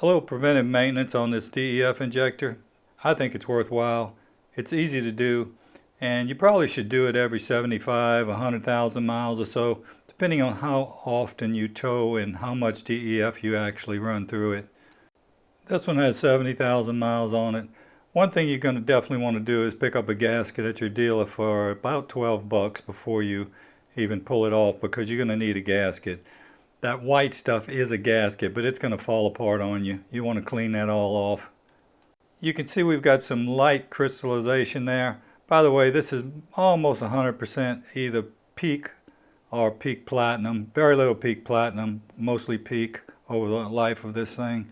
A little preventive maintenance on this DEF injector. I think it's worthwhile. It's easy to do, and you probably should do it every 75, 100,000 miles or so, depending on how often you tow and how much DEF you actually run through it. This one has 70,000 miles on it. One thing you're going to definitely want to do is pick up a gasket at your dealer for about 12 bucks before you even pull it off, because you're going to need a gasket. That white stuff is a gasket, but it's going to fall apart on you. You want to clean that all off. You can see we've got some light crystallization there. By the way, this is almost 100% either peak or peak platinum. Very little peak platinum, mostly peak over the life of this thing.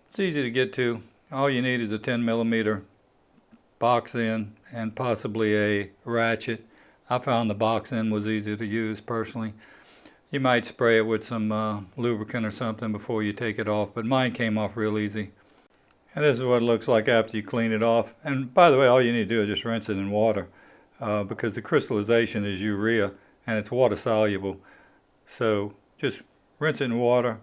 It's easy to get to. All you need is a 10mm box end and possibly a ratchet. I found the box end was easy to use personally. You might spray it with some lubricant or something before you take it off, but mine came off real easy. And this is what it looks like after you clean it off. And by the way, all you need to do is just rinse it in water, because the crystallization is urea and it's water soluble. So just rinse it in water,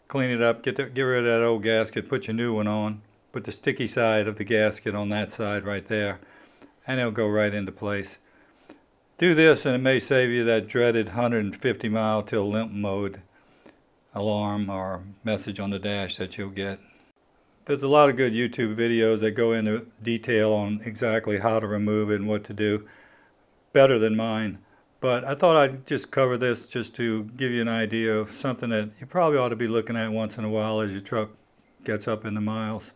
clean it up, get rid of that old gasket, put your new one on, put the sticky side of the gasket on that side right there, and it'll go right into place. Do this and it may save you that dreaded 150 mile till limp mode alarm or message on the dash that you'll get. There's a lot of good YouTube videos that go into detail on exactly how to remove it and what to do, better than mine. But I thought I'd just cover this just to give you an idea of something that you probably ought to be looking at once in a while as your truck gets up in the miles.